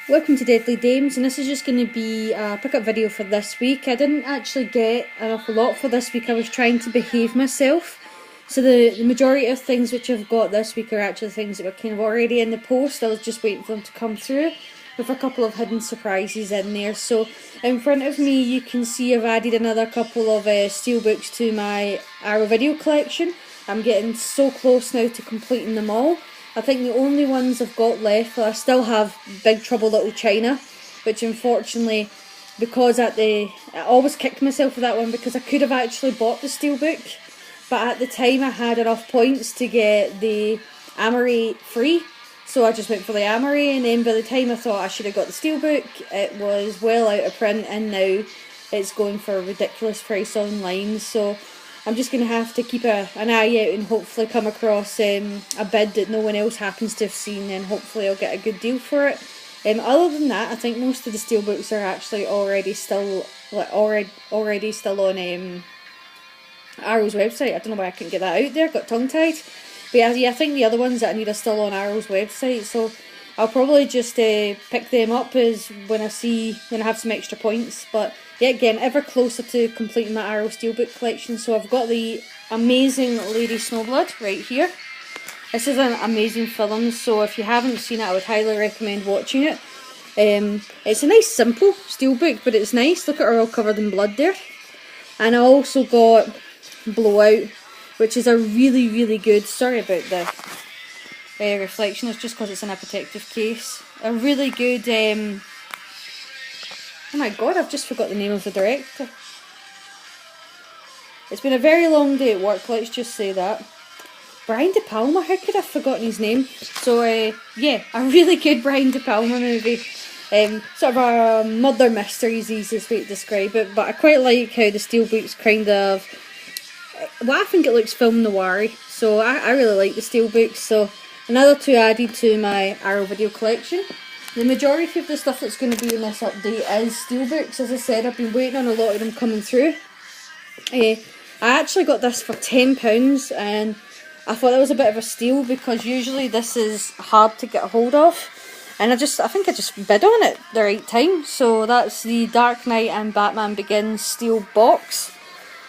Welcome to Deadly Dames, and this is just going to be a pickup video for this week. I didn't actually get an awful lot for this week. I was trying to behave myself. So the majority of things which I've got this week are actually things that were kind of already in the post. I was just waiting for them to come through with a couple of hidden surprises in there. So in front of me you can see I've added another couple of Steelbooks to my Arrow video collection. I'm getting so close now to completing them all. I think the only ones I've got left, well, I still have Big Trouble Little China, which unfortunately, because I always kicked myself for that one because I could have actually bought the Steelbook, but at the time I had enough points to get the Amory free, so I just went for the Amory, and then by the time I thought I should have got the Steelbook, it was well out of print, and now it's going for a ridiculous price online, so I'm just going to have to keep an eye out and hopefully come across a bid that no one else happens to have seen, and hopefully I'll get a good deal for it. Other than that, I think most of the Steelbooks are actually already still on Arrow's website. I don't know why I couldn't get that out there, got tongue tied. But yeah, I think the other ones that I need are still on Arrow's website, so I'll probably just pick them up as when I have some extra points. But yeah, again, ever closer to completing my Arrow Steelbook collection. So I've got the amazing Lady Snowblood right here. This is an amazing film, so if you haven't seen it, I would highly recommend watching it. It's a nice simple Steelbook, but it's nice. Look at her all covered in blood there. And I also got Blowout, which is a really good, sorry about the reflection, it's just because it's in a protective case. A really good, oh my god, I've just forgot the name of the director. It's been a very long day at work, let's just say that. Brian De Palma, how could I have forgotten his name? So yeah, a really good Brian De Palma movie. Sort of a murder mystery is the easiest way to describe it, but I quite like how the Steelbook's kind of, well, I think it looks film noir-y, so I really like the Steelbooks. So another two added to my Arrow video collection. The majority of the stuff that's going to be in this update is Steelbooks. As I said, I've been waiting on a lot of them coming through. I actually got this for £10, and I thought that was a bit of a steal because usually this is hard to get a hold of. And I think I just bid on it the right time. So that's the Dark Knight and Batman Begins Steel box.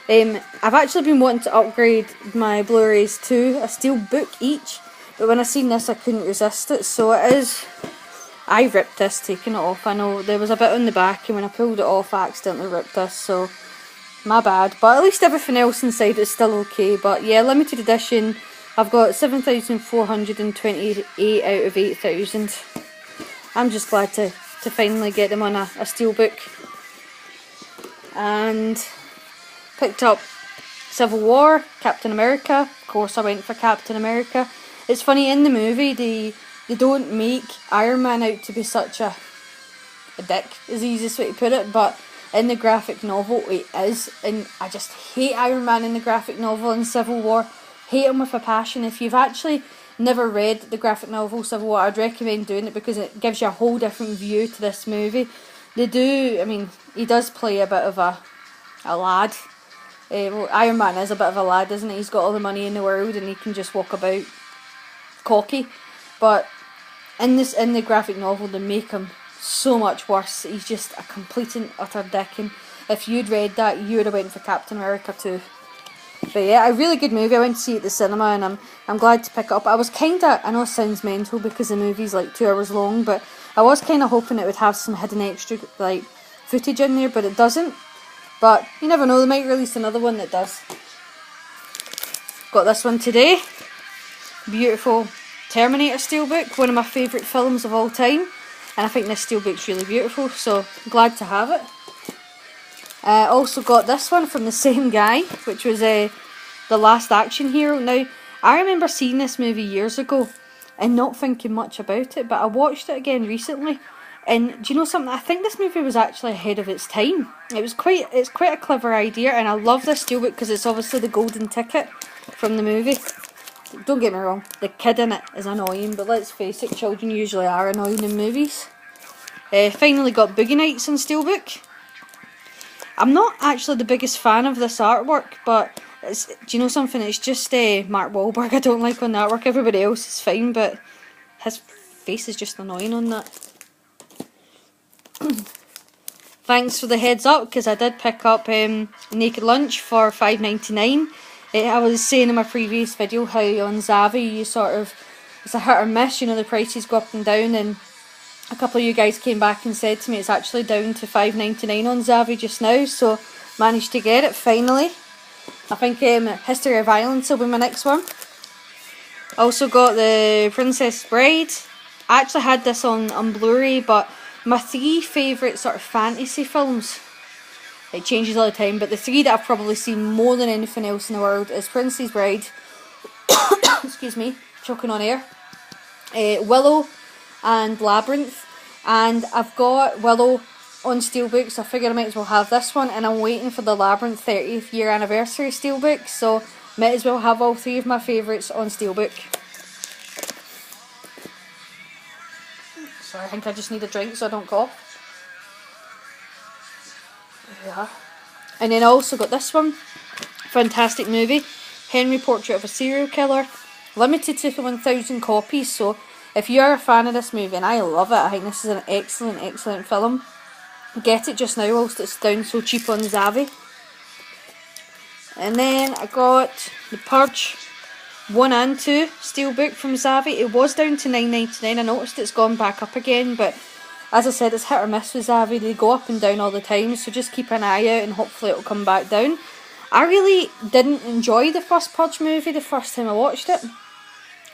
I've actually been wanting to upgrade my Blu-rays to a Steelbook each, but when I seen this I couldn't resist it, so it is. I ripped this taking it off. I know there was a bit on the back, and when I pulled it off I accidentally ripped this, so my bad. But at least everything else inside is still okay. But yeah, limited edition. I've got 7,428 out of 8,000. I'm just glad to finally get them on a Steelbook. And picked up Civil War, Captain America. Of course I went for Captain America. It's funny, in the movie they don't make Iron Man out to be such a dick, is the easiest way to put it, but in the graphic novel he is, and I just hate Iron Man in the graphic novel in Civil War. Hate him with a passion. If you've actually never read the graphic novel Civil War, I'd recommend doing it because it gives you a whole different view to this movie. He does play a bit of a lad. Well, Iron Man is a bit of a lad, isn't he? He's got all the money in the world and he can just walk about cocky. But in the graphic novel they make him so much worse. He's just a complete and utter dick, and if you'd read that you would have went for Captain America too. But yeah, a really good movie. I went to see it at the cinema, and I'm glad to pick it up. I was kinda, I know it sounds mental because the movie's like 2 hours long, but I was kinda hoping it would have some hidden extra like footage in there, but it doesn't. But you never know, they might release another one that does. Got this one today. Beautiful Terminator Steelbook, one of my favourite films of all time. And I think this Steelbook's really beautiful, so I'm glad to have it. I also got this one from the same guy, which was The Last Action Hero. Now, I remember seeing this movie years ago and not thinking much about it, but I watched it again recently. And do you know something? I think this movie was actually ahead of its time. It's quite a clever idea, and I love this Steelbook because it's obviously the golden ticket from the movie. Don't get me wrong, the kid in it is annoying, but let's face it, children usually are annoying in movies. Finally got Boogie Nights in Steelbook. I'm not actually the biggest fan of this artwork, but do you know something? It's just Mark Wahlberg I don't like on the artwork. Everybody else is fine, but his face is just annoying on that. thanks for the heads up, because I did pick up Naked Lunch for $5.99. I was saying in my previous video how on Zavvi you sort of, it's a hit or miss, you know, the prices go up and down, and a couple of you guys came back and said to me it's actually down to $5.99 on Zavvi just now, so managed to get it finally. I think History of Violence will be my next one. Also got the Princess Bride. I actually had this on Blu-ray, but my 3 favourite sort of fantasy films, it changes all the time, but the 3 that I've probably seen more than anything else in the world is Princess Bride, excuse me, choking on air, Willow and Labyrinth. And I've got Willow on Steelbook, so I figure I might as well have this one, and I'm waiting for the Labyrinth 30th year anniversary Steelbook, so might as well have all 3 of my favourites on Steelbook. Sorry, I think I just need a drink so I don't cough. Yeah. And then I also got this one, fantastic movie, Henry Portrait of a Serial Killer, limited to 1,000 copies, so if you are a fan of this movie, and I love it, I think this is an excellent film, get it just now whilst it's down so cheap on Zavvi. And then I got the Purge 1 and 2 Steelbook from Zavvi. It was down to $9.99. I noticed it's gone back up again, but as I said, it's hit or miss with Zavvi. They go up and down all the time, so just keep an eye out and hopefully it'll come back down. I really didn't enjoy the first Purge movie the first time I watched it,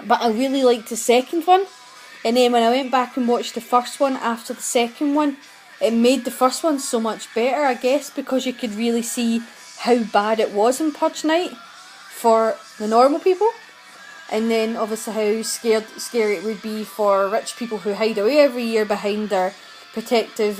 but I really liked the second one. And then when I went back and watched the first one after the second one, it made the first one so much better, I guess, because you could really see how bad it was in Purge Night for the normal people. And then obviously how scary it would be for rich people who hide away every year behind their protective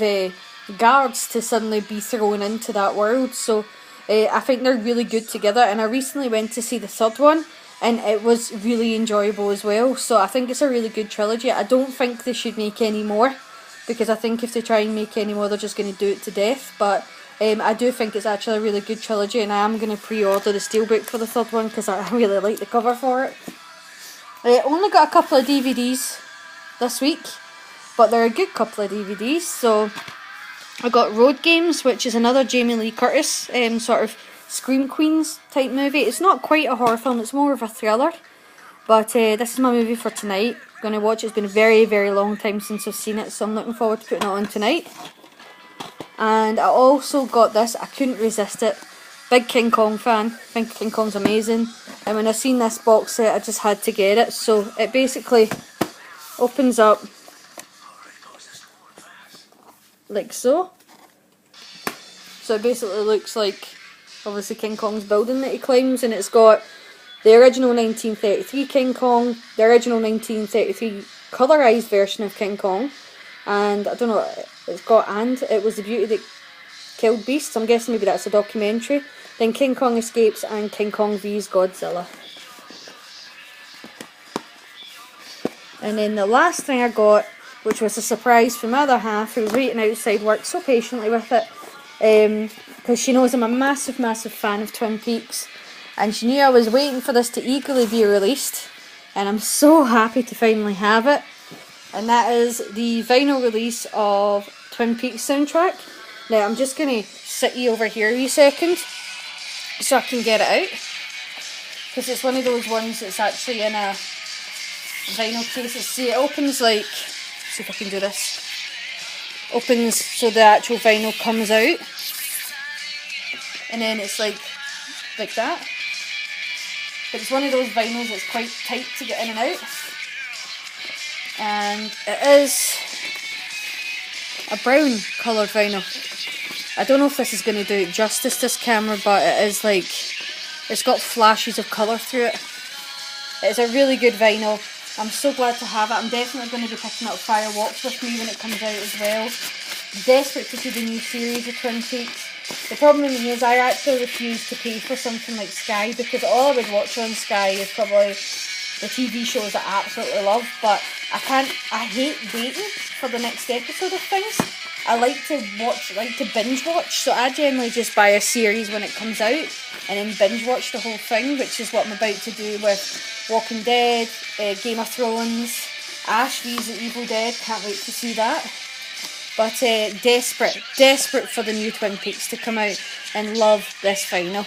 guards to suddenly be thrown into that world. So I think they're really good together, and I recently went to see the third one and it was really enjoyable as well. So I think it's a really good trilogy. I don't think they should make any more, because I think if they try and make any more they're just going to do it to death, but I do think it's actually a really good trilogy, and I am going to pre-order the Steelbook for the third one because I really like the cover for it. I only got a couple of DVDs this week, but they're a good couple of DVDs. So I got Road Games, which is another Jamie Lee Curtis sort of Scream Queens type movie. It's not quite a horror film, it's more of a thriller, but this is my movie for tonight. I'm going to watch it. It's been a very long time since I've seen it, so I'm looking forward to putting it on tonight. And I also got this, I couldn't resist it. Big King Kong fan, I think King Kong's amazing. And when I seen this box set, I just had to get it. So it basically opens up like so. So it basically looks like, obviously, King Kong's building that he climbs, and it's got the original 1933 King Kong, the original 1933 colorized version of King Kong, and I don't know, it's got "And It Was the Beauty That Killed Beasts." I'm guessing maybe that's a documentary. Then King Kong Escapes and King Kong vs Godzilla. And then the last thing I got, which was a surprise from my other half, who was waiting outside work so patiently with it, because she knows I'm a massive fan of Twin Peaks, and she knew I was waiting for this to eagerly be released, and I'm so happy to finally have it. And that is the vinyl release of Twin Peaks soundtrack. Now I'm just going to sit you over here a second so I can get it out, because it's one of those ones that's actually in a vinyl case. See, it opens like, see if I can do this, opens so the actual vinyl comes out, and then it's like that. But it's one of those vinyls that's quite tight to get in and out, and it is a brown coloured vinyl. I don't know if this is going to do it justice, this camera, but it is like, it's got flashes of colour through it. It's a really good vinyl. I'm so glad to have it. I'm definitely going to be picking up Fire Walks with Me when it comes out as well. Desperate to see the new series of Twin Peaks. The problem with me is I actually refuse to pay for something like Sky, because all I would watch on Sky is probably the TV shows that I absolutely love, but I hate waiting for the next episode of things. I like to binge watch, so I generally just buy a series when it comes out and then binge watch the whole thing, which is what I'm about to do with Walking Dead, Game of Thrones, Ash vs the Evil Dead, can't wait to see that. But desperate for the new Twin Peaks to come out, and love this final.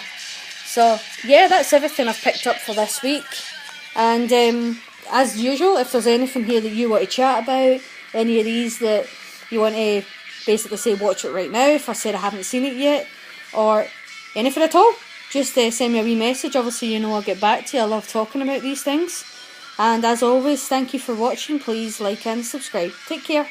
So yeah, that's everything I've picked up for this week. And as usual, if there's anything here that you want to chat about, any of these that you want to basically say watch it right now, if I said I haven't seen it yet, or anything at all, just send me a wee message. Obviously, I'll get back to you. I love talking about these things. And as always, thank you for watching. Please like and subscribe. Take care.